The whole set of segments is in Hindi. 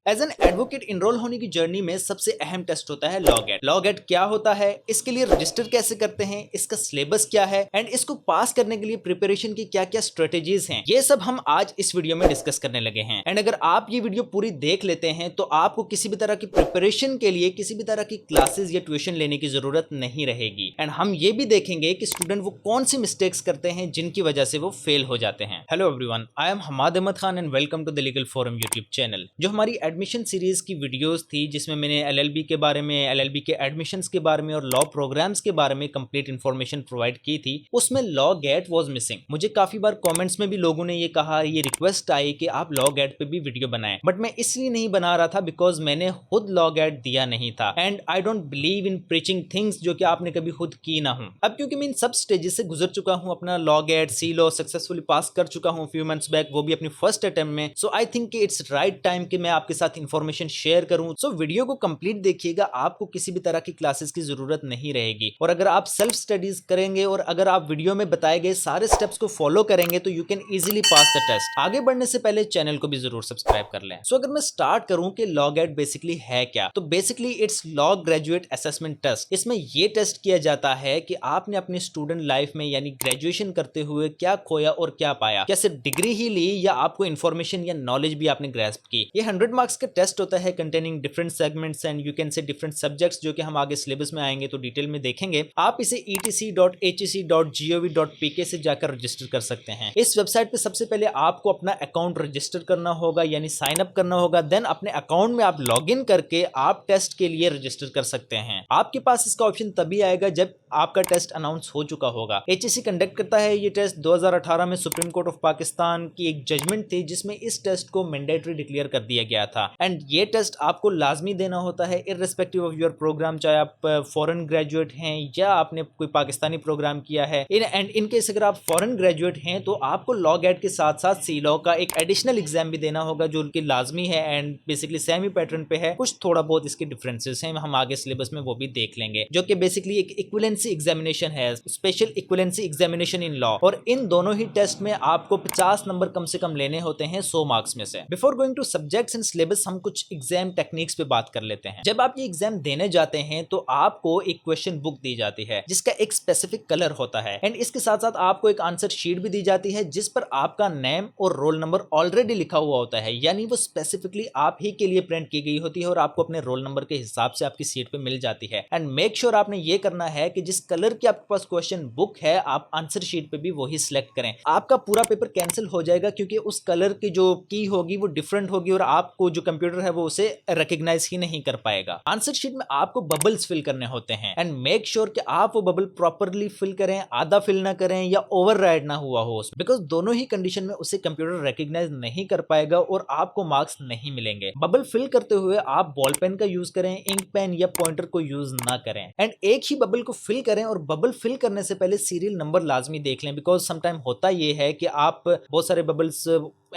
एज एन एडवोकेट इनरोल होने की जर्नी में सबसे अहम टेस्ट होता है लॉ गेट। लॉ गेट क्या होता है, इसके लिए रजिस्टर कैसे करते हैं, इसका सिलेबस क्या है एंड इसको पास करने के लिए प्रिपरेशन की क्या क्या स्ट्रेटेजीज हैं, ये सब हम आज इस वीडियो में डिस्कस करने लगे हैं। एंड अगर आप ये वीडियो पूरी देख लेते हैं तो आपको किसी भी तरह की प्रिपरेशन के लिए किसी भी तरह की क्लासेस या ट्यूशन लेने की जरूरत नहीं रहेगी। एंड हम ये भी देखेंगे कि स्टूडेंट वो कौन सी मिस्टेक्स करते हैं जिनकी वजह से वो फेल हो जाते हैं। Hello everyone, I am Hamad Ahmad Khan and welcome to the legal forum YouTube channel. जो हमारी एडमिशन सीरीज की वीडियोस थी जिसमें मैंने एलएलबी के बारे में, एलएलबी के एडमिशंस के बारे में और लॉ प्रोग्राम्स के बारे में कंप्लीट इन्फॉर्मेशन प्रोवाइड की थी, उसमें लॉ गेट वाज मिसिंग। मुझे काफी बार कमेंट्स में भी लोगों ने ये कहा, ये रिक्वेस्ट आई कि आप लॉ गेट पे भी वीडियो बनाएं, बट मैं इसलिए नहीं बना रहा था बिकॉज मैंने खुद लॉ गेट दिया नहीं था and I don't believe in preaching things जो कि आपने कभी खुद की ना हो। अब क्योंकि मैं इन सब स्टेजेस से गुजर चुका हूं, अपना लॉ गेट सी लॉ सक्सेसफुली पास कर चुका हूं फ्यू मंथ्स बैक, वो भी अपनी फर्स्ट अटेम्प्ट में। So I think it's right time कि मैं आपके साथ इंफॉर्मेशन शेयर करूं। सो वीडियो को कंप्लीट देखिएगा, आपको किसी भी तरह की क्लासेस की जरूरत नहीं रहेगी। और अगर आप सेल्फ स्टडीज करेंगे और अगर आप वीडियो में बताए गए सारे स्टेप्स को फॉलो करेंगे तो you can easily pass the test. आगे बढ़ने से पहले चैनल को भी जरूर सब्सक्राइब कर लें। सो अगर मैं स्टार्ट करूं कि लॉ गेट बेसिकली है क्या, तो basically it's law graduate assessment test. इसमें यह टेस्ट किया जाता है कि आपने अपनी स्टूडेंट लाइफ में यानी ग्रेजुएशन करते हुए क्या खोया और क्या पाया, क्या सिर्फ डिग्री ही ली या आपको इंफॉर्मेशन या नॉलेज भी आपने ग्रैस्प की। ये 100 मार्क्स का टेस्ट होता है containing different segments and you can say different subjects, जो कि हम आगे सिलेबस में आएंगे तो डिटेल में देखेंगे। आप इसे etc.hec.gov.pk से जाकर रजिस्टर कर सकते हैं। इस वेबसाइट पे सबसे पहले आपको अपना अकाउंट रजिस्टर करना होगा यानी साइन अप करना होगा, देन अपने अकाउंट में आप लॉग इन करके आप टेस्ट के लिए रजिस्टर कर सकते हैं। आपके पास इसका ऑप्शन तभी आएगा जब आपका टेस्ट अनाउंस हो चुका होगा। HEC कंडक्ट करता है ये टेस्ट 2018 में। सुप्रीम कोर्ट ऑफ पाकिस्तान की एक जजमेंट थी जिसमें इस टेस्ट को मैंडेटरी डिक्लेयर कर दिया गया था एंड ये टेस्ट आपको लाजमी देना होता है इररिस्पेक्टिव ऑफ योर प्रोग्राम, चाहे आप फॉरेन ग्रेजुएट हैं या आपने कोई पाकिस्तानी प्रोग्राम किया है। एंड इन केस अगर आप फॉरेन ग्रेजुएट हैं तो आपको लॉ गेट के साथ साथ सी लॉ का एक एडिशनल एग्जाम भी देना होगा जो कि लाजमी है एंड बेसिकली सेमी पैटर्न पे है। कुछ थोड़ा बहुत इसके डिफरेंसेस हैं, हम आगे सिलेबस में वो भी देख लेंगे, जो कि बेसिकली एक इक्विवेलेंसी एग्जामिनेशन है, special equivalency examination in law. और इन दोनों ही टेस्ट में आपको 50 नंबर कम से कम लेने होते हैं 100 मार्क्स में से। Before going two subjects and syllabus हम कुछ एग्जाम टेक्निक्स पे बात कर लेते हैं। जब आप ये एग्जाम देने जाते हैं तो आपको एक क्वेश्चन बुक दी जाती है जिसका एक स्पेसिफिक कलर होता है एंड इसके साथ साथ आपको एक आंसर शीट भी दी जाती है जिस पर आपका नेम और रोल नंबर ऑलरेडी लिखा हुआ होता है, यानी वो स्पेसिफिकली आप ही के लिए प्रिंट की गई होती है और आपको अपने रोल नंबर के हिसाब से आपकी सीट पे मिल जाती है। एंड मेक श्योर आपने ये करना है कि जिस कलर की आपके पास क्वेश्चन बुक है आप आंसर शीट पे भी वही सिलेक्ट करें। आपका पूरा पेपर कैंसिल हो जाएगा क्योंकि उस कलर की जो की होगी वो डिफरेंट होगी और आपको जो कंप्यूटर है वो उसे रिकॉग्नाइज ही नहीं कर पाएगा। आंसर शीट में आपको बबल्स फिल करने होते हैं एंड मेक श्योर कि आप वो बबल प्रॉपरली फिल करें, आधा फिल ना करें या ओवरराइड ना हुआ हो, बिकॉज दोनों ही कंडीशन में उसे कंप्यूटर रिकॉग्नाइज नहीं कर पाएगा और आपको मार्क्स नहीं मिलेंगे। बबल फिल करते हुए आप बॉल पेन का यूज करें, इंक पेन या पॉइंटर को यूज ना करें एंड एक ही बबल को फिल करें। और बबल फिल करने से पहले सीरियल नंबर लाजमी देख लें, बिकॉज समटाइम होता ये है कि आप बहुत सारे बबल्स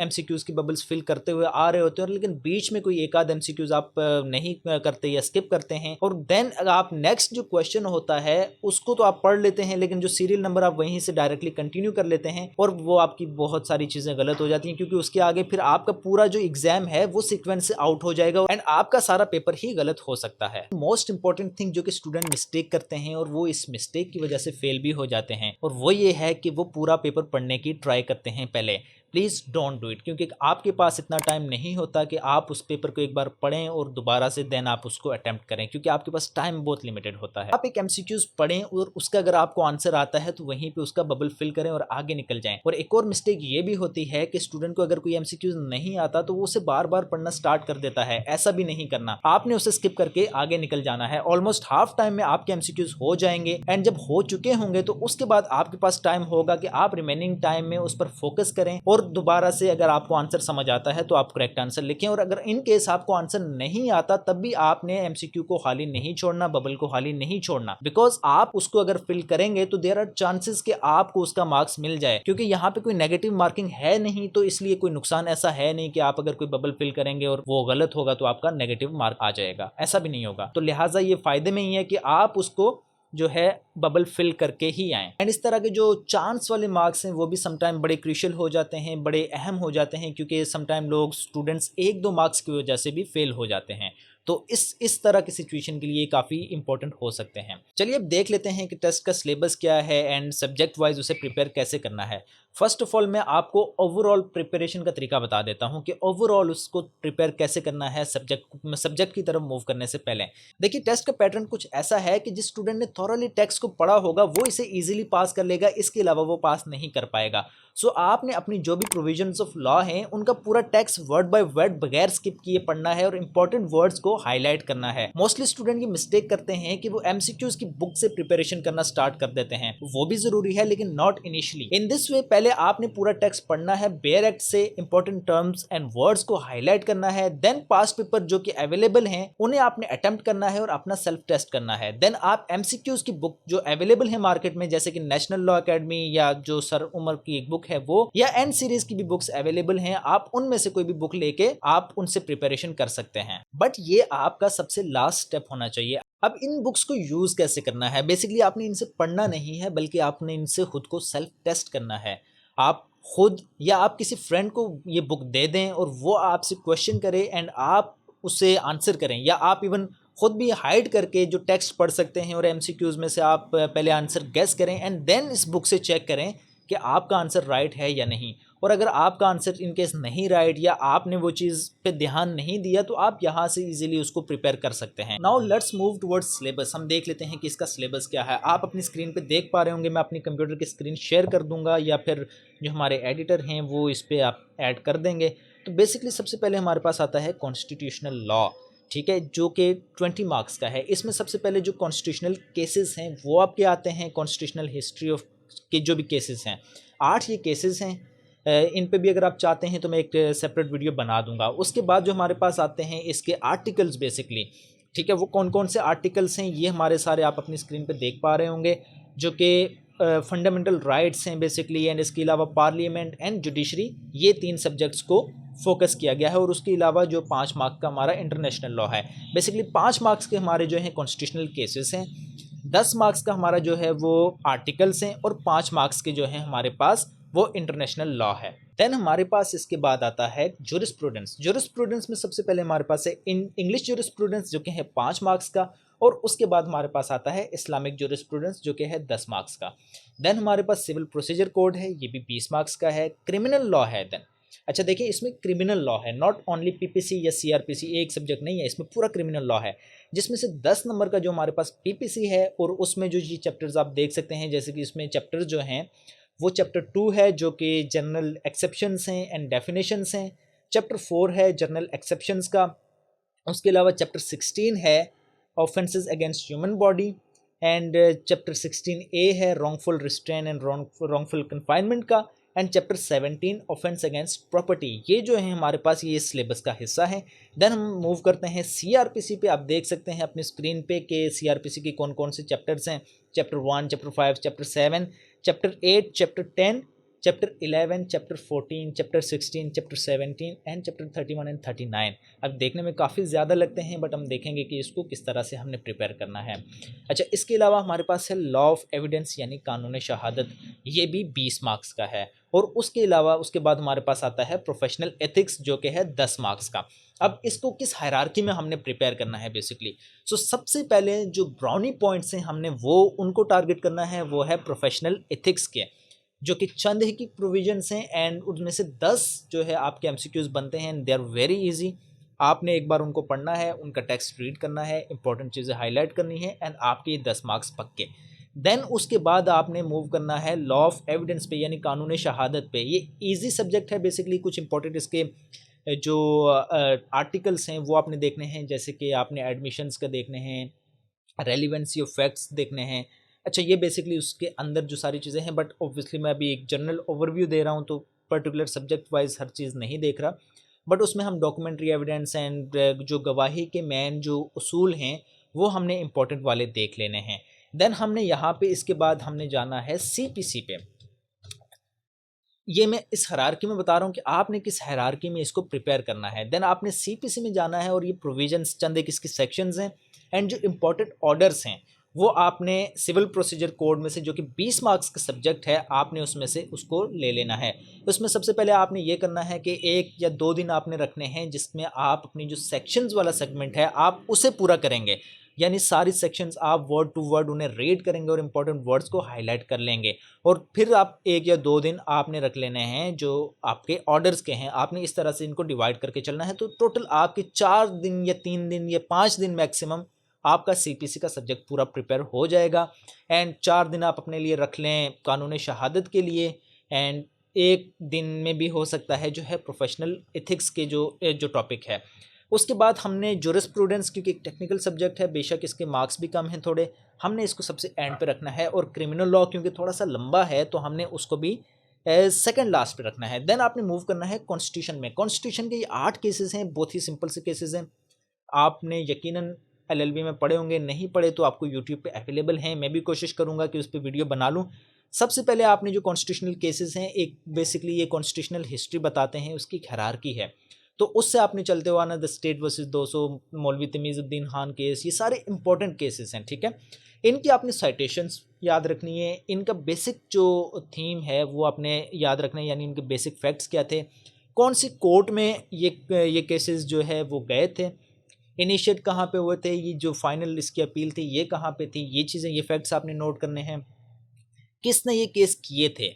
MCQs की बबल्स फिल करते हुए आ रहे होते हैं लेकिन बीच में कोई एक आध MCQs आप नहीं करते या स्किप करते हैं और देन आप नेक्स्ट जो क्वेश्चन होता है उसको तो आप पढ़ लेते हैं लेकिन जो सीरियल नंबर आप वहीं से डायरेक्टली कंटिन्यू कर लेते हैं और वो आपकी बहुत सारी चीजें गलत हो जाती हैं क्योंकि उसके आगे फिर आपका पूरा जो एग्जाम है वो सीक्वेंस से आउट हो जाएगा एंड आपका सारा पेपर ही गलत हो सकता है। मोस्ट इंपॉर्टेंट थिंग जो कि स्टूडेंट मिस्टेक करते हैं और वो इस मिस्टेक की वजह से फेल भी हो जाते हैं और वो ये है कि वो पूरा पेपर पढ़ने की ट्राई करते हैं पहले। प्लीज डोंट डू इट, क्योंकि आपके पास इतना टाइम नहीं होता कि आप उस पेपर को एक बार पढ़ें और दोबारा से देन आप उसको अटेम्प्ट करें, क्योंकि आपके पास टाइम बहुत लिमिटेड होता है। आप एक MCQs पढ़ें और उसका अगर आपको आंसर आता है तो वहीं पे उसका बबल फिल करें और आगे निकल जाएं। और एक और मिस्टेक ये भी होती है कि स्टूडेंट को अगर कोई MCQs नहीं आता तो वो उसे बार बार पढ़ना स्टार्ट कर देता है। ऐसा भी नहीं करना, आपने उसे स्किप करके आगे निकल जाना है। ऑलमोस्ट हाफ टाइम में आपके MCQs हो जाएंगे एंड जब हो चुके होंगे तो उसके बाद आपके पास टाइम होगा कि आप रिमेनिंग टाइम में उस पर फोकस करें और दोबारा से अगर आपको आंसर समझ आता है तो आप करेक्ट आंसर लिखें। और अगर इन केस आपको आंसर नहीं आता तब भी आपने MCQ को खाली नहीं छोड़ना, बबल को खाली नहीं छोड़ना, बिकॉज आप उसको अगर फिल करेंगे तो देयर आर चांसेस कि आपको उसका मार्क्स मिल जाए, क्योंकि यहाँ पे कोई नेगेटिव मार्किंग है नहीं तो इसलिए कोई नुकसान ऐसा है नहीं कि आप अगर कोई बबल फिल करेंगे और वो गलत होगा तो आपका नेगेटिव मार्क आ जाएगा, ऐसा भी नहीं होगा। तो लिहाजा ये फायदे में ही है कि आप उसको जो है बबल फिल करके ही आए। एंड इस तरह के जो चांस वाले मार्क्स हैं वो भी समटाइम बड़े क्रूशियल हो जाते हैं, बड़े अहम हो जाते हैं, क्योंकि समटाइम लोग स्टूडेंट्स 1-2 मार्क्स की वजह से भी फेल हो जाते हैं। तो इस तरह की सिचुएशन के लिए काफ़ी इंपॉर्टेंट हो सकते हैं। चलिए अब देख लेते हैं कि टेस्ट का सिलेबस क्या है एंड सब्जेक्ट वाइज उसे प्रिपेयर कैसे करना है। फर्स्ट ऑफ ऑल मैं आपको ओवरऑल प्रिपरेशन का तरीका बता देता हूं कि ओवरऑल उसको प्रिपेयर कैसे करना है सब्जेक्ट की तरफ मूव करने से पहले। देखिए टेस्ट का पैटर्न कुछ ऐसा है कि जिस स्टूडेंट ने थॉरली टेक्स्ट को पढ़ा होगा वो इसे इजीली पास कर लेगा, इसके अलावा वो पास नहीं कर पाएगा। सो आपने अपनी जो भी प्रोविजंस ऑफ लॉ हैं उनका पूरा टेक्स्ट वर्ड बाय वर्ड बगैर स्किप किए पढ़ना है और इंपॉर्टेंट वर्ड्स को हाईलाइट करना है। मोस्टली स्टूडेंट ये मिस्टेक करते हैं कि वो एमसीक्यूज की बुक से प्रिपरेशन करना स्टार्ट कर देते हैं, वो भी जरूरी है लेकिन not initially. In this way पहले आपने पूरा टेक्स्ट पढ़ना है, बेयर एक्ट से इंपॉर्टेंट टर्म्स एंड वर्ड्स को हाईलाइट करना है, देन पास्ट पेपर जो कि अवेलेबल हैं उन्हें आपने अटेम्प्ट करना है और अपना सेल्फ टेस्ट करना है। देन आप एमसीक्यूज की बुक जो अवेलेबल है मार्केट में, जैसे कि नेशनल लॉ अकेडमी या जो सर उमर की एक बुक है वो, या एन सीरीज की भी बुक्स अवेलेबल हैं, आप उनमें से कोई भी बुक लेके आप उनसे प्रिपरेशन कर सकते हैं। बट ये आपका सबसे लास्ट स्टेप होना चाहिए। अब इन बुक्स को यूज कैसे करना है? बेसिकली आपने इनसे पढ़ना नहीं है बल्कि आपने इनसे खुद को सेल्फ टेस्ट करना है। आप खुद या आप किसी फ्रेंड को ये बुक दे दें और वो आपसे क्वेश्चन करे एंड आप उसे आंसर करें, या आप इवन खुद भी हाइड करके जो टेक्स्ट पढ़ सकते हैं और एमसीक्यूज में से आप पहले आंसर गेस करें एंड देन इस बुक से चेक करें कि आपका आंसर राइट है या नहीं। और अगर आपका आंसर इनकेस नहीं राइट या आपने वो चीज़ पे ध्यान नहीं दिया तो आप यहाँ से इजीली उसको प्रिपेयर कर सकते हैं। Now let's move towards syllabus. हम देख लेते हैं कि इसका सिलेबस क्या है। आप अपनी स्क्रीन पे देख पा रहे होंगे, मैं अपनी कंप्यूटर की स्क्रीन शेयर कर दूंगा या फिर जो हमारे एडिटर हैं वो इस पर आप ऐड कर देंगे। तो बेसिकली सबसे पहले हमारे पास आता है कॉन्स्टिट्यूशनल लॉ, ठीक है, जो कि 20 मार्क्स का है। इसमें सबसे पहले जो कॉन्स्टिट्यूशनल केसेस हैं वो आपके आते हैं, कॉन्स्टिट्यूशनल हिस्ट्री ऑफ के जो भी केसेस हैं, 8 ये केसेस हैं। इन पे भी अगर आप चाहते हैं तो मैं एक सेपरेट वीडियो बना दूंगा। उसके बाद जो हमारे पास आते हैं इसके आर्टिकल्स बेसिकली, ठीक है, वो कौन कौन से आर्टिकल्स हैं ये हमारे सारे आप अपनी स्क्रीन पे देख पा रहे होंगे, जो कि फंडामेंटल राइट्स हैं बेसिकली, एंड इसके अलावा पार्लियामेंट एंड जुडिशरी, ये 3 सब्जेक्ट्स को फोकस किया गया है। और उसके अलावा जो 5 मार्क्स का हमारा इंटरनेशनल लॉ है। बेसिकली 5 मार्क्स के हमारे जो हैं कॉन्स्टिट्यूशनल केसेस हैं, 10 मार्क्स का हमारा जो है वो आर्टिकल्स हैं और 5 मार्क्स के जो है हमारे पास वो इंटरनेशनल लॉ है। देन हमारे पास इसके बाद आता है ज्यूरिस्प्रूडेंस। ज्यूरिस्प्रूडेंस में सबसे पहले हमारे पास है इंग्लिश ज्यूरिस्प्रूडेंस जो कि है 5 मार्क्स का, और उसके बाद हमारे पास आता है इस्लामिक ज्यूरिस्प्रूडेंस जो कि है 10 मार्क्स का। देन हमारे पास सिविल प्रोसीजर कोड है, ये भी 20 मार्क्स का है। क्रिमिनल लॉ है। देन अच्छा देखिए इसमें क्रिमिनल लॉ है, नॉट ओनली पीपीसी या सीआरपीसी, एक सब्जेक्ट नहीं है, इसमें पूरा क्रिमिनल लॉ है, जिसमें से 10 नंबर का जो हमारे पास पीपीसी है और उसमें जो ये चैप्टर्स आप देख सकते हैं, जैसे कि इसमें चैप्टर जो हैं वो चैप्टर 2 है जो कि जनरल एक्सेप्शंस हैं एंड डेफिनेशंस हैं। चैप्टर 4 है जनरल एक्सेप्शंस का। उसके अलावा चैप्टर 16 है offences against human body, and chapter 16A है wrongful restrain and wrongful confinement का, and chapter 17 offence against property. ये जो है हमारे पास ये सिलेबस का हिस्सा है। देन हम मूव करते हैं सीआरपीसी पे। आप देख सकते हैं अपनी स्क्रीन पे कि सीआरपीसी के कौन कौन से चैप्टर्स हैं। Chapter 1, chapter 5, chapter 7, chapter 8, chapter 10, chapter 11, chapter 14, chapter 16, chapter 17 and chapter 31 and 39। अब देखने में काफ़ी ज़्यादा लगते हैं बट हम देखेंगे कि इसको किस तरह से हमने प्रिपेयर करना है। अच्छा इसके अलावा हमारे पास है लॉ ऑफ एविडेंस यानी कानून शहादत, ये भी 20 मार्क्स का है। और उसके अलावा उसके बाद हमारे पास आता है प्रोफेशनल एथिक्स जो कि है 10 मार्क्स का। अब इसको किस हायरार्की में हमने प्रिपेयर करना है बेसिकली, सो सबसे पहले जो ब्राउनी पॉइंट्स हैं हमने वो उनको टारगेट करना है, वो है प्रोफेशनल एथिक्स के, जो कि चंद ही की प्रोविजंस हैं एंड उनमें से 10 जो है आपके एमसीक्यूज बनते हैं and they are very easy. आपने एक बार उनको पढ़ना है, उनका टेक्स्ट रीड करना है, इंपॉर्टेंट चीज़ें हाईलाइट करनी है एंड आपके ये 10 मार्क्स पक्के। देन उसके बाद आपने मूव करना है लॉ ऑफ एविडेंस पे यानी कानून शहादत पे। ये इजी सब्जेक्ट है बेसिकली। कुछ इंपॉर्टेंट इसके जो आर्टिकल्स हैं वो आपने देखने हैं, जैसे कि आपने एडमिशन्स का देखने हैं, रेलिवेंसी ऑफ फैक्ट्स देखने हैं। अच्छा ये बेसिकली उसके अंदर जो सारी चीज़ें हैं, बट ऑब्वियसली मैं अभी एक जनरल ओवरव्यू दे रहा हूँ तो पर्टिकुलर सब्जेक्ट वाइज हर चीज़ नहीं देख रहा, बट उसमें हम डॉक्यूमेंट्री एविडेंस एंड जो गवाही के मेन जो उसूल हैं वो हमने इंपॉर्टेंट वाले देख लेने हैं। देन हमने यहाँ पे इसके बाद हमने जाना है सीपीसी पे। ये मैं इस हायरार्की में बता रहा हूँ कि आपने किस हायरार्की में इसको प्रिपेयर करना है। देन आपने सीपीसी में जाना है और ये प्रोविजंस चंद एक इसके सेक्शंस हैं एंड जो इंपॉर्टेंट ऑर्डर्स हैं वो आपने सिविल प्रोसीजर कोड में से, जो कि 20 मार्क्स का सब्जेक्ट है, आपने उसमें से उसको ले लेना है। उसमें सबसे पहले आपने ये करना है कि 1 या 2 दिन आपने रखने हैं जिसमें आप अपनी जो सेक्शंस वाला सेगमेंट है आप उसे पूरा करेंगे, यानी सारी सेक्शंस आप वर्ड टू वर्ड उन्हें रीड करेंगे और इंपॉर्टेंट वर्ड्स को हाईलाइट कर लेंगे। और फिर आप 1 या 2 दिन आपने रख लेने हैं जो आपके ऑर्डर्स के हैं, आपने इस तरह से इनको डिवाइड करके चलना है। तो टोटल आपके 4 दिन या 3 दिन या 5 दिन मैक्सिमम आपका सीपीसी का सब्जेक्ट पूरा प्रिपेयर हो जाएगा। एंड 4 दिन आप अपने लिए रख लें कानून शहादत के लिए, एंड 1 दिन में भी हो सकता है जो है प्रोफेशनल एथिक्स के जो टॉपिक है। उसके बाद हमने जूरिस्प्रूडेंस, क्योंकि एक टेक्निकल सब्जेक्ट है, बेशक इसके मार्क्स भी कम हैं थोड़े, हमने इसको सबसे एंड पे रखना है। और क्रिमिनल लॉ क्योंकि थोड़ा सा लंबा है तो हमने उसको भी सेकंड लास्ट पे रखना है। देन आपने मूव करना है कॉन्स्टिट्यूशन में। कॉन्स्टिट्यूशन के ये 8 केसेस हैं, बहुत ही सिंपल से केसेस हैं। आपने यकीनन एलएलबी में पढ़े होंगे, नहीं पढ़े तो आपको यूट्यूब पे अवेलेबल हैं, मैं भी कोशिश करूंगा कि उस पर वीडियो बना लूँ। सबसे पहले आपने जो कॉन्स्टिट्यूशनल केसेस हैं, एक बेसिकली ये कॉन्स्टिट्यूशनल हिस्ट्री बताते हैं, उसकी एक हायरार्की है, तो उससे आपने चलते हुआ ना द स्टेट वर्सेस 200, मौलवी तमीज़ुद्दीन खान केस, ये सारे इंपॉर्टेंट केसेस हैं, ठीक है। इनकी आपने साइटेशंस याद रखनी है, इनका बेसिक जो थीम है वो आपने याद रखना है, यानी इनके बेसिक फैक्ट्स क्या थे, कौन सी कोर्ट में ये केसेस जो है वो गए थे, इनिशिएट कहाँ पे हुए थे, ये जो फाइनल इसकी अपील थी ये कहाँ पे थी, ये चीज़ें, ये फैक्ट्स आपने नोट करने हैं। किसने ये केस किए थे,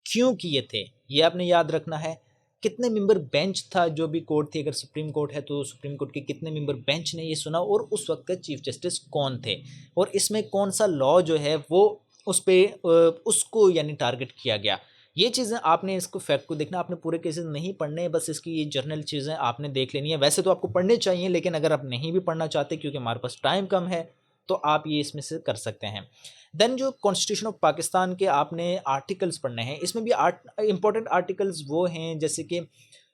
क्यों किए थे, ये आपने याद रखना है। कितने मेंबर बेंच था, जो भी कोर्ट थी, अगर सुप्रीम कोर्ट है तो सुप्रीम कोर्ट के कितने मेंबर बेंच ने ये सुना, और उस वक्त का चीफ जस्टिस कौन थे, और इसमें कौन सा लॉ जो है वो उस पर उसको यानी टारगेट किया गया। ये चीज़ें आपने इसको फैक्ट को देखना, आपने पूरे केसेस नहीं पढ़ने, बस इसकी ये जर्नल चीज़ें आपने देख लेनी है। वैसे तो आपको पढ़ने चाहिए, लेकिन अगर आप नहीं भी पढ़ना चाहते क्योंकि हमारे पास टाइम कम है तो आप ये इसमें से कर सकते हैं। देन जो कॉन्स्टिट्यूशन ऑफ पाकिस्तान के आपने आर्टिकल्स पढ़ने हैं, इसमें भी इंपॉर्टेंट आर्टिकल्स वो हैं जैसे कि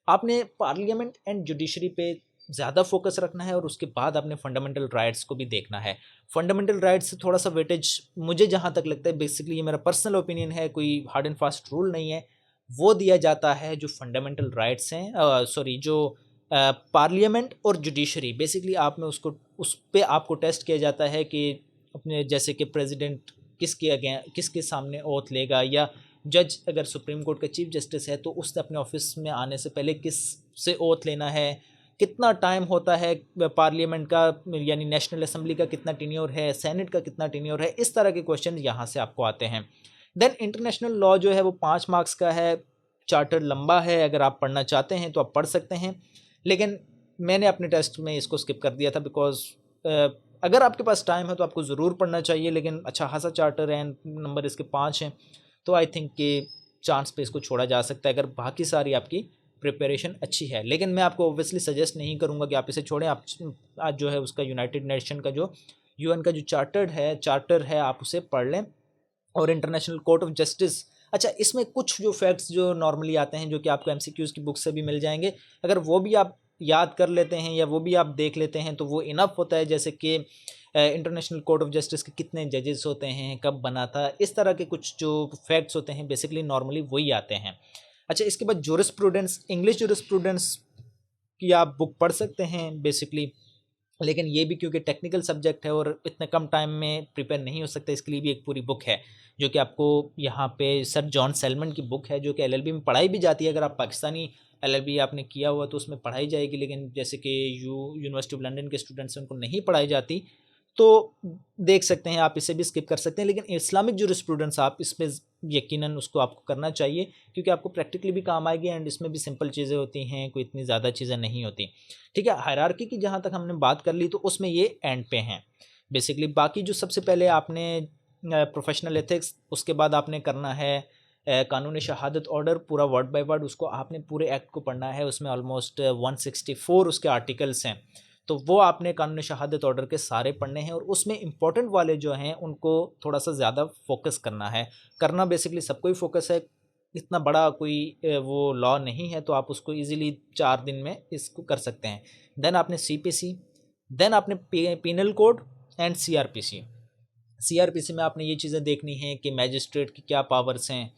आपने पार्लियामेंट एंड जुडिशरी पे ज़्यादा फोकस रखना है, और उसके बाद आपने फंडामेंटल राइट्स को भी देखना है। फंडामेंटल राइट्स से थोड़ा सा वेटेज मुझे जहाँ तक लगता है, बेसिकली ये मेरा पर्सनल ओपिनियन है, कोई हार्ड एंड फास्ट रूल नहीं है, वो दिया जाता है जो फंडामेंटल राइट्स हैं, सॉरी जो पार्लियामेंट और जुडिशरी, बेसिकली आप में उसको उस पर आपको टेस्ट किया जाता है कि अपने जैसे कि प्रेसिडेंट किसके सामने ओथ लेगा, या जज अगर सुप्रीम कोर्ट का चीफ जस्टिस है तो उसने अपने ऑफिस में आने से पहले किस से ओथ लेना है, कितना टाइम होता है पार्लियामेंट का, यानी नेशनल असेंबली का कितना टीन्योर है, सेनेट का कितना टीन्योर है, इस तरह के क्वेश्चन यहाँ से आपको आते हैं। देन इंटरनेशनल लॉ जो है वो 5 मार्क्स का है, चार्टर लंबा है, अगर आप पढ़ना चाहते हैं तो आप पढ़ सकते हैं, लेकिन मैंने अपने टेस्ट में इसको स्किप कर दिया था बिकॉज अगर आपके पास टाइम है तो आपको ज़रूर पढ़ना चाहिए, लेकिन अच्छा खासा चार्टर है, नंबर इसके 5 हैं, तो आई थिंक कि चांस पे इसको छोड़ा जा सकता है अगर बाकी सारी आपकी प्रिपरेशन अच्छी है। लेकिन मैं आपको ऑब्वियसली सजेस्ट नहीं करूंगा कि आप इसे छोड़ें। आप आज जो है उसका यूनाइटेड नेशन का जो यूएन का जो चार्टर है आप उसे पढ़ लें, और इंटरनेशनल कोर्ट ऑफ जस्टिस। अच्छा, इसमें कुछ जो फैक्ट्स जो नॉर्मली आते हैं जो कि आपको एमसीक्यूज़ की बुक से भी मिल जाएंगे, अगर वो भी आप याद कर लेते हैं या वो भी आप देख लेते हैं तो वो इनफ होता है। जैसे कि इंटरनेशनल कोर्ट ऑफ जस्टिस के कितने जजेस होते हैं, कब बना था, इस तरह के कुछ जो फैक्ट्स होते हैं बेसिकली नॉर्मली वही आते हैं। अच्छा, इसके बाद जूरिस्प्रूडेंस, इंग्लिश जूरिस्प्रूडेंस की आप बुक पढ़ सकते हैं बेसिकली, लेकिन ये भी क्योंकि टेक्निकल सब्जेक्ट है और इतने कम टाइम में प्रिपेयर नहीं हो सकता, इसके लिए भी एक पूरी बुक है जो कि आपको यहाँ पे सर जॉन सेलमन की बुक है जो कि एलएलबी में पढ़ाई भी जाती है। अगर आप पाकिस्तानी एलएलबी आपने किया हुआ तो उसमें पढ़ाई जाएगी, लेकिन जैसे कि यूनिवर्सिटी ऑफ लंदन के स्टूडेंट्स हैं उनको नहीं पढ़ाई जाती, तो देख सकते हैं आप, इसे भी स्किप कर सकते हैं। लेकिन इस्लामिक जूरिस्प्रूडेंस आप इसमें यकीनन उसको आपको करना चाहिए क्योंकि आपको प्रैक्टिकली भी काम आएगी, एंड इसमें भी सिंपल चीज़ें होती हैं, कोई इतनी ज़्यादा चीज़ें नहीं होती। ठीक है, हायरार्की की जहाँ तक हमने बात कर ली तो उसमें ये एंड पे हैं बेसिकली। बाकी जो सबसे पहले आपने प्रोफेशनल एथिक्स, उसके बाद आपने करना है कानून शहादत ऑर्डर, पूरा वर्ड बाय वर्ड उसको आपने पूरे एक्ट को पढ़ना है। उसमें ऑलमोस्ट 164 उसके आर्टिकल्स हैं, तो वो आपने कानून शहादत ऑर्डर के सारे पढ़ने हैं, और उसमें इंपॉर्टेंट वाले जो हैं उनको थोड़ा सा ज़्यादा फोकस करना है। करना बेसिकली सबको ही फोकस है, इतना बड़ा कोई वो लॉ नहीं है, तो आप उसको इजीली 4 दिन में इसको कर सकते हैं। देन आपने सीपीसी, देन आपने penal code and CrPC. CrPC में आपने ये चीज़ें देखनी हैं कि मैजिस्ट्रेट की क्या पावर्स हैं,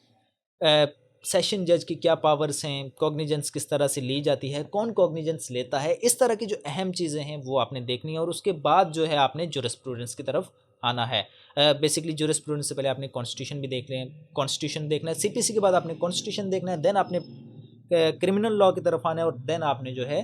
सेशन जज की क्या पावर्स हैं, कॉग्निजेंस किस तरह से ली जाती है, कौन कॉग्निजेंस लेता है, इस तरह की जो अहम चीज़ें हैं वो आपने देखनी है। और उसके बाद जो है आपने जूरिस्प्रूडेंस की तरफ आना है। बेसिकली जूरिस्प्रूडेंस से पहले आपने कॉन्स्टिट्यूशन भी देख लें, कॉन्स्टिट्यूशन देखना है, सीपीसी के बाद आपने कॉन्स्टिट्यूशन देखना है, देन आपने क्रिमिनल लॉ की तरफ आना है और देन आपने जो है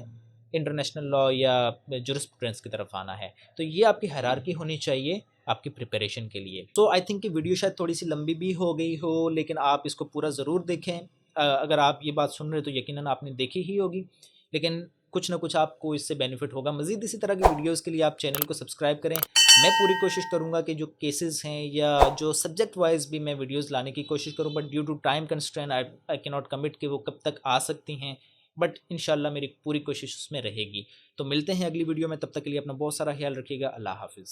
इंटरनेशनल लॉ या जूरिस्प्रूडेंस की तरफ आना है। तो ये आपकी हायरार्की होनी चाहिए आपकी प्रिपरेशन के लिए। तो आई थिंक कि वीडियो शायद थोड़ी सी लंबी भी हो गई हो, लेकिन आप इसको पूरा ज़रूर देखें। अगर आप ये बात सुन रहे हो तो यकीनन आपने देखी ही होगी, लेकिन कुछ ना कुछ आपको इससे बेनिफिट होगा। मज़ीद इसी तरह की वीडियोज़ के लिए आप चैनल को सब्सक्राइब करें। मैं पूरी कोशिश करूँगा कि जो केसेस हैं या जो सब्जेक्ट वाइज भी मैं वीडियोज़ लाने की कोशिश करूँ, but due to time constraint I can not commit कि वो कब तक आ सकती हैं, बट इंशाल्लाह मेरी पूरी कोशिश उसमें रहेगी। तो मिलते हैं अगली वीडियो में, तब तक के लिए अपना बहुत सारा ख्याल रखिएगा। अल्लाह हाफिज़।